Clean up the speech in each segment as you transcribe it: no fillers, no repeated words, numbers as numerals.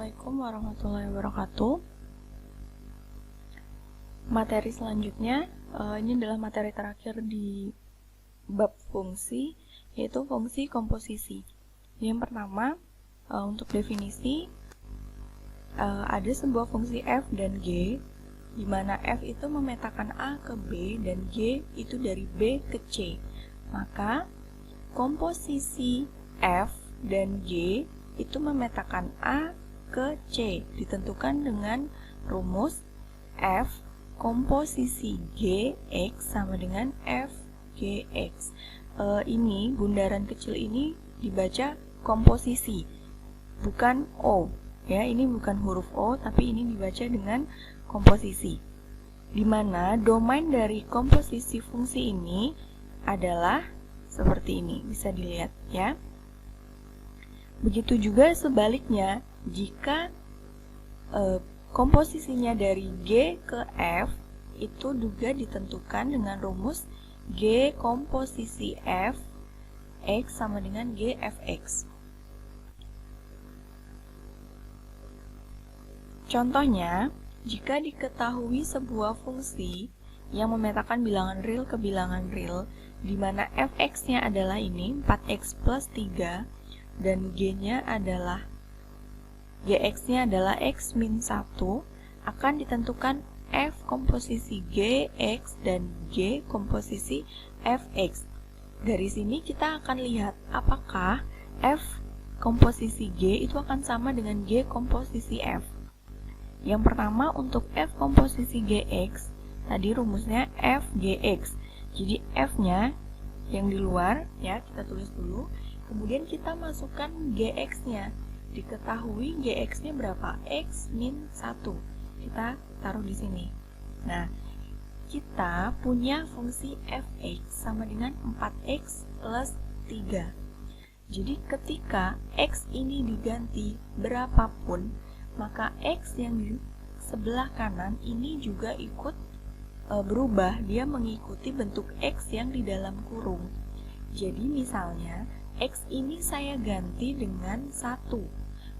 Assalamualaikum warahmatullahi wabarakatuh. Materi selanjutnya, ini adalah materi terakhir di bab fungsi, yaitu fungsi komposisi. Yang pertama, untuk definisi, ada sebuah fungsi f dan g, di mana f itu memetakan a ke b dan g itu dari b ke c. Maka komposisi f dan g itu memetakan a ke c, ditentukan dengan rumus f komposisi g x sama dengan f g x. Ini bundaran kecil ini dibaca komposisi, bukan o, ya. Ini bukan huruf o, tapi ini dibaca dengan komposisi. Dimana domain dari komposisi fungsi ini adalah seperti ini, bisa dilihat, ya. Begitu juga sebaliknya, jika komposisinya dari G ke F itu juga ditentukan dengan rumus G komposisi F X sama dengan G Fx. Contohnya, jika diketahui sebuah fungsi yang memetakan bilangan real ke bilangan real, di mana Fx-nya adalah ini 4x plus 3 dan G-nya adalah Gx-nya adalah x min 1, akan ditentukan F komposisi Gx dan G komposisi Fx. Dari sini kita akan lihat apakah F komposisi G itu akan sama dengan G komposisi F. Yang pertama, untuk F komposisi Gx, tadi rumusnya F Gx. Jadi F-nya yang di luar, ya, kita tulis dulu. Kemudian kita masukkan Gx-nya. Diketahui Gx-nya berapa? X min 1. Kita taruh di sini. Nah, kita punya fungsi Fx sama dengan 4x plus 3. Jadi ketika X ini diganti berapapun, maka X yang di sebelah kanan ini juga ikut berubah. Dia mengikuti bentuk X yang di dalam kurung. Jadi misalnya X ini saya ganti dengan 1,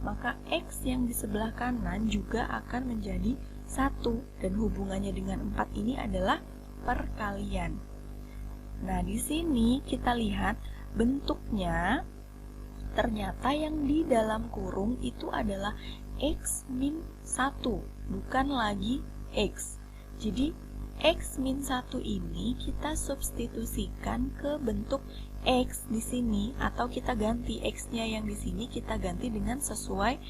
maka X yang di sebelah kanan juga akan menjadi 1, dan hubungannya dengan 4 ini adalah perkalian. Nah, di sini kita lihat bentuknya, ternyata yang di dalam kurung itu adalah X min 1, bukan lagi X. Jadi X min 1 ini kita substitusikan ke bentuk X di sini, atau kita ganti X-nya yang di sini kita ganti dengan sesuai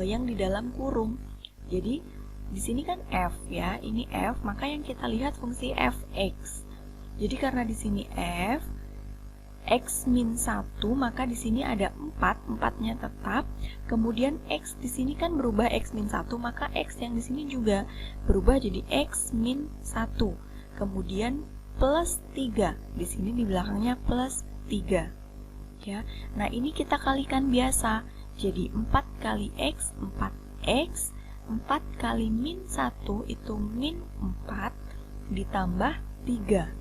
yang di dalam kurung. Jadi di sini kan F, ya, ini F, maka yang kita lihat fungsi Fx. Jadi karena di sini F X min 1, maka di sini ada 4, 4-nya tetap. Kemudian X di sini kan berubah X min 1, maka X yang di sini juga berubah jadi X min 1. Kemudian plus 3. Di sini di belakangnya plus 3. Ya. Nah, ini kita kalikan biasa. Jadi 4 kali X, 4X. 4 kali min 1 itu min 4 ditambah 3.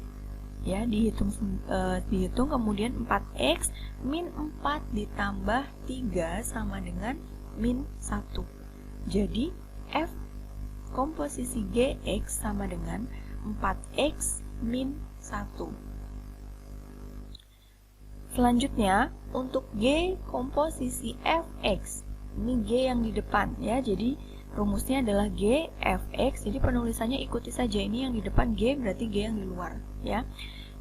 Ya, dihitung kemudian 4x min 4 ditambah 3 sama dengan min 1. Jadi F komposisi Gx sama dengan 4x min 1. Selanjutnya, untuk G komposisi Fx, ini G yang di depan, ya. Jadi rumusnya adalah G Fx. Jadi penulisannya ikuti saja, ini yang di depan G berarti G yang di luar, ya.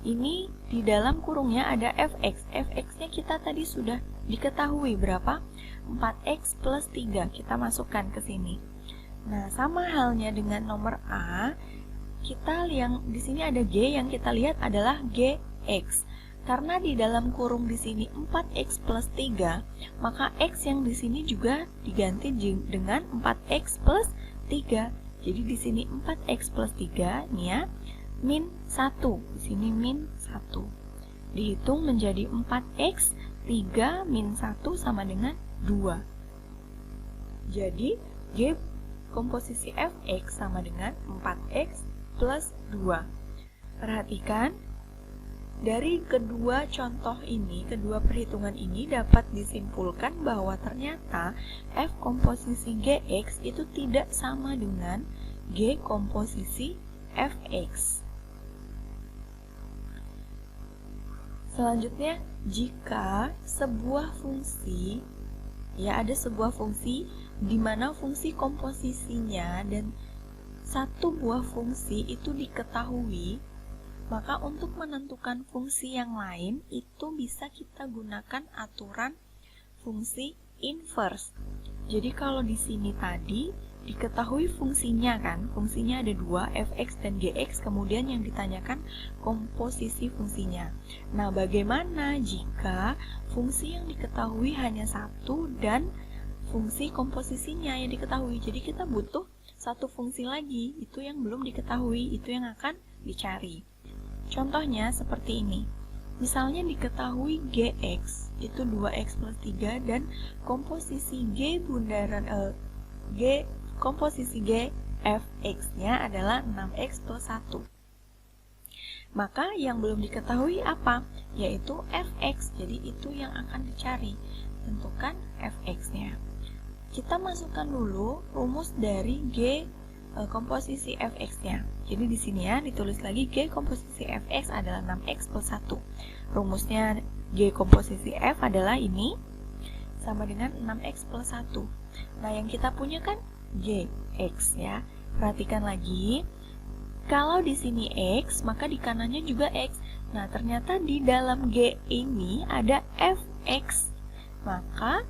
Ini di dalam kurungnya ada Fx. Fx-nya kita tadi sudah diketahui berapa? 4x plus 3. Kita masukkan ke sini. Nah, sama halnya dengan nomor A, kita yang di sini ada G, yang kita lihat adalah Gx. Karena di dalam kurung di sini 4x plus 3, maka x yang di sini juga diganti dengan 4x plus 3. Jadi di sini 4x plus 3, nih ya, min 1. Di sini min 1. Dihitung menjadi 4x, 3 min 1 sama dengan 2. Jadi G komposisi Fx sama dengan 4x plus 2. Perhatikan, Dari kedua contoh ini, kedua perhitungan ini dapat disimpulkan bahwa ternyata F komposisi Gx itu tidak sama dengan G komposisi Fx. Selanjutnya, jika sebuah fungsi, ya ada sebuah fungsi di mana fungsi komposisinya dan satu buah fungsi itu diketahui, maka untuk menentukan fungsi yang lain itu bisa kita gunakan aturan fungsi inverse. Jadi kalau di sini tadi diketahui fungsinya kan, fungsinya ada dua, fx dan gx, kemudian yang ditanyakan komposisi fungsinya. Nah, bagaimana jika fungsi yang diketahui hanya satu dan fungsi komposisinya yang diketahui? Jadi kita butuh satu fungsi lagi, itu yang belum diketahui, itu yang akan dicari. Contohnya seperti ini. Misalnya diketahui Gx itu 2x plus 3 dan komposisi G bundaran komposisi G Fx-nya adalah 6x plus 1. Maka yang belum diketahui apa? Yaitu Fx. Jadi itu yang akan dicari. Tentukan Fx-nya. Kita masukkan dulu rumus dari G komposisi Fx-nya. Jadi di sini ya ditulis lagi G komposisi Fx adalah 6x plus 1. Rumusnya G komposisi F adalah ini sama dengan 6x plus 1. Nah, yang kita punya kan Gx ya. Perhatikan lagi. Kalau di sini x, maka di kanannya juga x. Nah, ternyata di dalam G ini ada Fx. Maka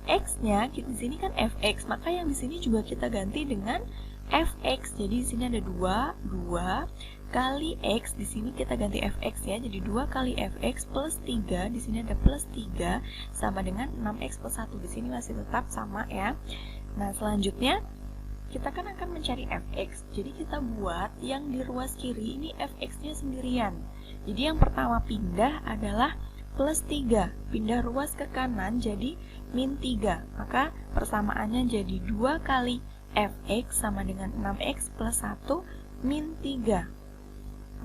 x-nya di sini kan Fx, maka yang di sini juga kita ganti dengan Fx. Jadi di sini ada 2 kali x, di sini kita ganti Fx ya. Jadi 2 kali Fx plus 3, di sini ada plus 3 sama dengan 6x plus 1. Di sini masih tetap sama ya. Nah, selanjutnya kita kan akan mencari Fx. Jadi kita buat yang di ruas kiri ini Fx-nya sendirian. Jadi yang pertama pindah adalah plus 3, pindah ruas ke kanan jadi min 3. Maka persamaannya jadi 2 kali Fx sama dengan 6x plus 1 min 3.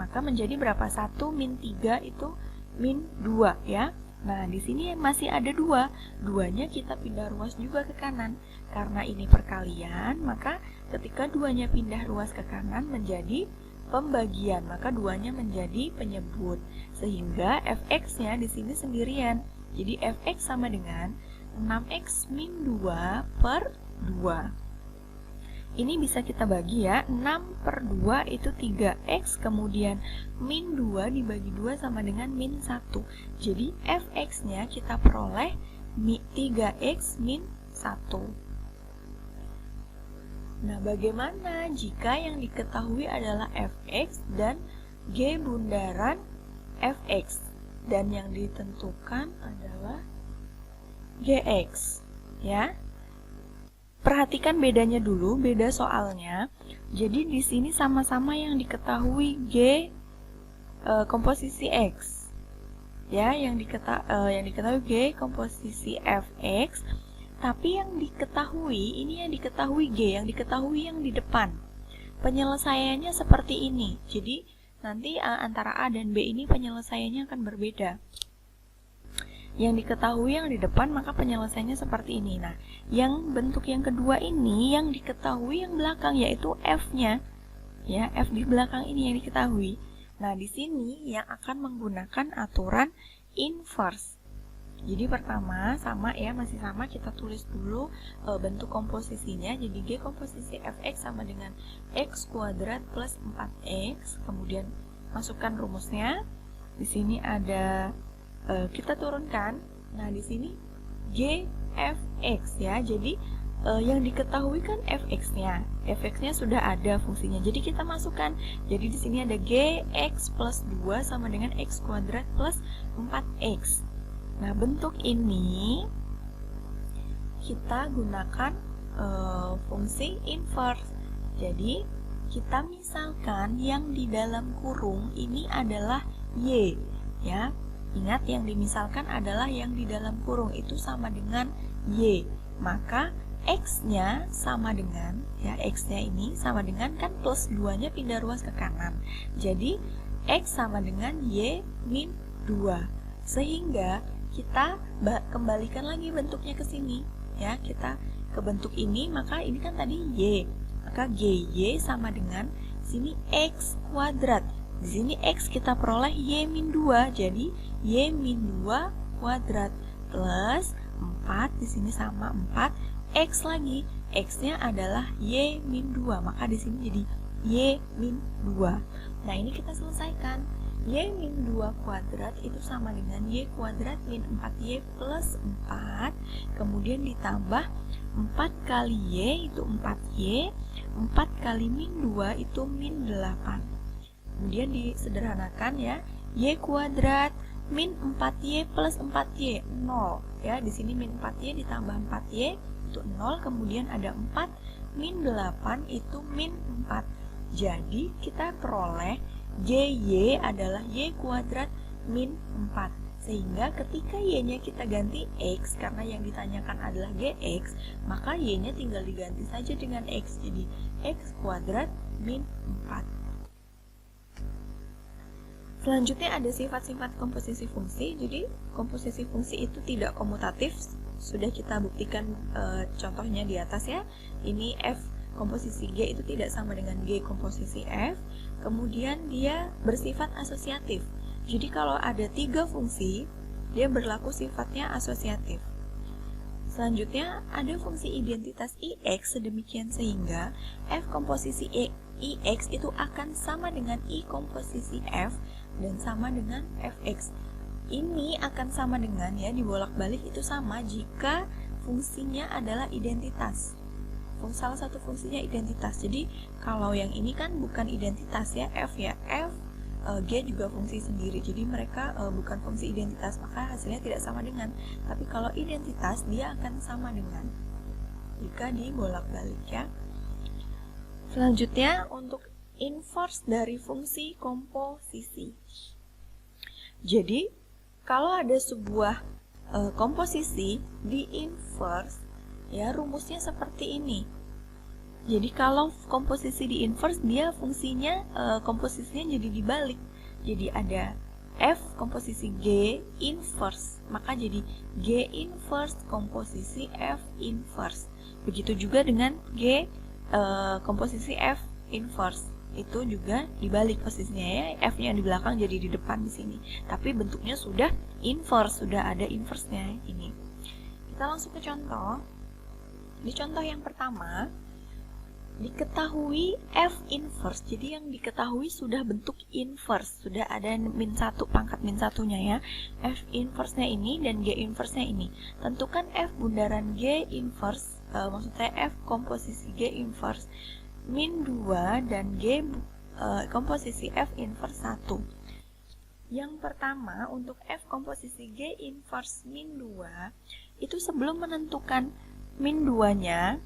Maka menjadi berapa? 1 min 3 itu min 2 ya. Nah, di sini masih ada 2. 2-nya kita pindah ruas juga ke kanan. Karena ini perkalian, maka ketika 2-nya pindah ruas ke kanan menjadi pembagian, maka 2-nya menjadi penyebut. Sehingga Fx-nya di sini sendirian. Jadi Fx sama dengan 6x min 2 per 2. Ini bisa kita bagi ya, 6 per 2 itu 3x, kemudian min 2 dibagi 2 sama dengan min 1. Jadi Fx-nya kita peroleh 3x min 1. Nah, bagaimana jika yang diketahui adalah Fx dan G bundaran Fx, dan yang ditentukan adalah Gx, ya? Perhatikan bedanya dulu, beda soalnya. Jadi di sini sama-sama yang diketahui G komposisi X. Ya, yang diketahui G komposisi Fx, tapi yang diketahui ini yang diketahui G, yang diketahui yang di depan. Penyelesaiannya seperti ini. Jadi nanti antara A dan B ini penyelesaiannya akan berbeda. Yang diketahui yang di depan, maka penyelesaiannya seperti ini. Nah, yang bentuk yang kedua ini yang diketahui yang belakang, yaitu F-nya. Ya, F di belakang ini yang diketahui. Nah, di sini yang akan menggunakan aturan inverse. Jadi pertama sama ya, masih sama, kita tulis dulu bentuk komposisinya. Jadi G komposisi Fx sama dengan x kuadrat plus 4x. Kemudian masukkan rumusnya. Di sini ada kita turunkan. Nah, di sini G Fx ya. Jadi yang diketahui kan Fx-nya. Fx-nya sudah ada fungsinya. Jadi kita masukkan. Jadi di sini ada Gx plus 2 sama dengan x kuadrat plus 4x. Nah, bentuk ini kita gunakan fungsi inverse. Jadi kita misalkan yang di dalam kurung ini adalah y, ya. Ingat, yang dimisalkan adalah yang di dalam kurung itu sama dengan y. Maka x-nya sama dengan, ya, x-nya ini sama dengan kan plus 2-nya pindah ruas ke kanan. Jadi X sama dengan Y min 2. Sehingga kita kembalikan lagi bentuknya ke sini. Ya, kita ke bentuk ini, maka ini kan tadi Y. Maka GY sama dengan sini X kuadrat. Di sini X kita peroleh Y min 2. Jadi Y min 2 kuadrat plus 4, di sini sama 4. X lagi. X-nya adalah Y min 2. Maka di sini jadi Y min 2. Nah, ini kita selesaikan. Y min 2 kuadrat itu sama dengan Y kuadrat min 4Y plus 4. Kemudian ditambah 4 kali Y itu 4Y. 4 kali min 2 itu min 8. Kemudian disederhanakan ya. Y kuadrat min 4Y plus 4Y 0. Ya, di sini min 4Y ditambah 4Y itu 0. Kemudian ada 4 min 8 itu min 4. Jadi kita peroleh GY adalah Y kuadrat min 4. Sehingga ketika Y-nya kita ganti X, karena yang ditanyakan adalah GX, maka Y-nya tinggal diganti saja dengan X. Jadi X kuadrat min 4. Selanjutnya ada sifat-sifat komposisi fungsi. Jadi komposisi fungsi itu tidak komutatif. Sudah kita buktikan contohnya di atas ya. Ini F komposisi G itu tidak sama dengan G komposisi F. Kemudian dia bersifat asosiatif. Jadi kalau ada 3 fungsi, dia berlaku sifatnya asosiatif. Selanjutnya ada fungsi identitas IX sedemikian sehingga F komposisi IX itu akan sama dengan I komposisi F dan sama dengan Fx. Ini akan sama dengan ya, dibolak-balik itu sama jika fungsinya adalah identitas. Salah satu fungsinya identitas. Jadi kalau yang ini kan bukan identitas ya, F ya, F G juga fungsi sendiri. Jadi mereka bukan fungsi identitas, maka hasilnya tidak sama dengan. Tapi kalau identitas dia akan sama dengan jika dibolak-balik ya. Selanjutnya untuk inverse dari fungsi komposisi. Jadi kalau ada sebuah komposisi di inverse ya, rumusnya seperti ini. Jadi kalau komposisi di inverse, dia fungsinya komposisinya jadi dibalik. Jadi ada F komposisi G inverse, maka jadi G inverse komposisi F inverse. Begitu juga dengan G komposisi F inverse, itu juga dibalik posisinya ya. F-nya di belakang jadi di depan di sini. Tapi bentuknya sudah inverse, sudah ada inverse-nya ini. Kita langsung ke contoh. Di contoh yang pertama, diketahui F inverse. Jadi yang diketahui sudah bentuk inverse, sudah ada min 1, pangkat min 1-nya ya. F inverse-nya ini dan G inverse-nya ini. Tentukan F bundaran G inverse, maksudnya F komposisi G inverse min 2 dan G komposisi F inverse 1. Yang pertama, untuk F komposisi G inverse min 2, itu sebelum menentukan min 2-nya,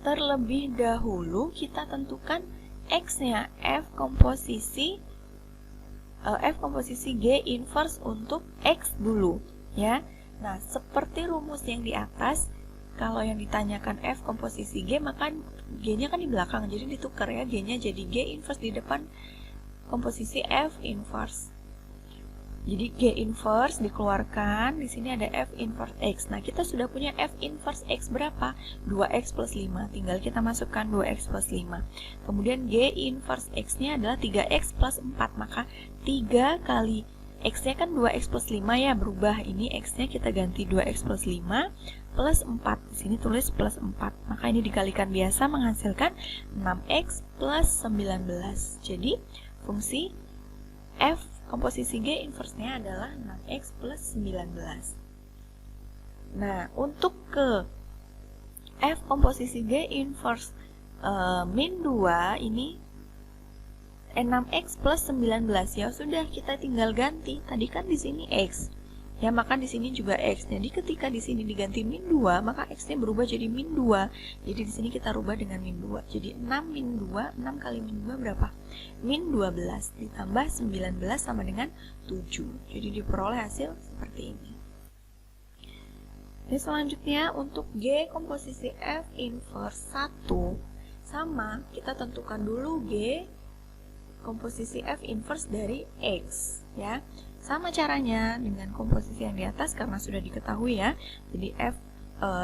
terlebih dahulu kita tentukan X-nya F komposisi G inverse untuk X dulu ya. Nah, seperti rumus yang di atas, kalau yang ditanyakan F komposisi G, maka G-nya kan di belakang, jadi ditukar ya, G-nya jadi G inverse di depan komposisi F inverse. Jadi G inverse dikeluarkan, di sini ada F inverse X. Nah, kita sudah punya F inverse X berapa? 2X plus 5. Tinggal kita masukkan 2X plus 5. Kemudian G inverse X-nya adalah 3X plus 4. Maka 3 kali X-nya kan 2X plus 5 ya, berubah. Ini X-nya kita ganti 2X plus 5 plus 4. Di sini tulis plus 4. Maka ini dikalikan biasa menghasilkan 6X plus 19. Jadi, fungsi F komposisi G inverse-nya adalah 6X plus 19. Nah, untuk ke F komposisi G inverse min 2 ini 6X plus 19 ya, sudah kita tinggal ganti. Tadi kan di sini X. Ya, maka di sini juga X. Jadi ketika di sini diganti min 2, maka X-nya berubah jadi min 2. Jadi di sini kita rubah dengan min 2. Jadi 6 min 2, 6 kali min 2 berapa? Min 12 ditambah 19 sama dengan 7. Jadi diperoleh hasil seperti ini. Dan selanjutnya untuk G komposisi F inverse 1 sama, kita tentukan dulu G komposisi F inverse dari X, ya. Sama caranya dengan komposisi yang di atas karena sudah diketahui ya. Jadi F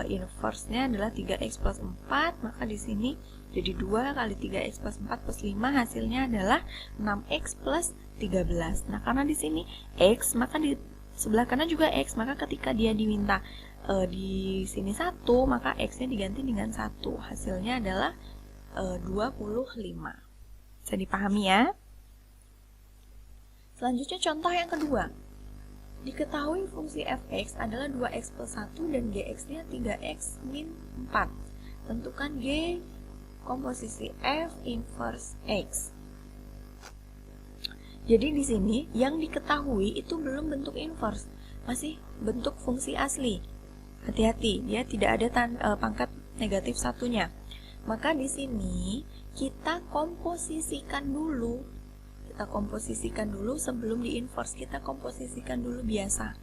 inverse-nya adalah 3x plus 4, maka di sini jadi 2 kali 3x plus 4 plus 5, hasilnya adalah 6x plus 13. Nah, karena di sini x, maka di sebelah kanan juga x, maka ketika dia diminta di sini 1, maka x-nya diganti dengan 1. Hasilnya adalah 25. Bisa dipahami ya? Selanjutnya contoh yang kedua. Diketahui fungsi fx adalah 2x plus 1 dan gx-nya 3x min 4. Tentukan g komposisi f inverse x. Jadi di sini yang diketahui itu belum bentuk inverse, masih bentuk fungsi asli. Hati-hati, dia tidak ada pangkat negatif satunya. Maka di sini kita komposisikan dulu. Sebelum di inverse, kita komposisikan dulu biasa.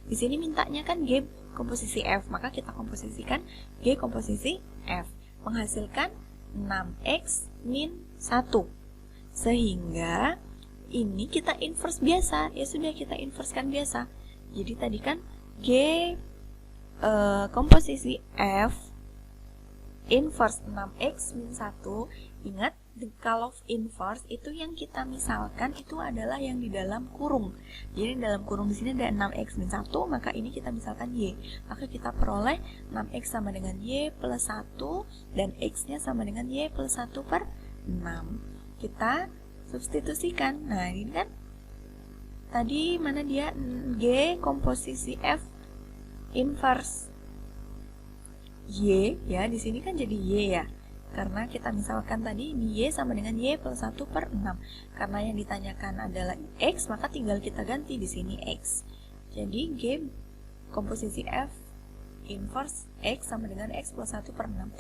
Di sini mintanya kan G komposisi F, maka kita komposisikan G komposisi F, menghasilkan 6x min 1. Sehingga ini kita inverse biasa, ya sudah kita inversekan biasa. Jadi tadi kan G komposisi F inverse 6x min 1, ingat kalau inverse itu yang kita misalkan itu adalah yang di dalam kurung. Jadi dalam kurung di sini ada 6x min 1, maka ini kita misalkan y. Maka kita peroleh 6x sama dengan y plus 1 dan x-nya sama dengan y plus 1 per 6. Kita substitusikan. Nah, ini kan tadi mana dia G komposisi F inverse y, ya di sini kan jadi y ya. Karena kita misalkan tadi ini y sama dengan y plus 1 per 6. Karena yang ditanyakan adalah x, maka tinggal kita ganti di sini x. Jadi G komposisi F inverse x sama dengan x plus 1 per 6.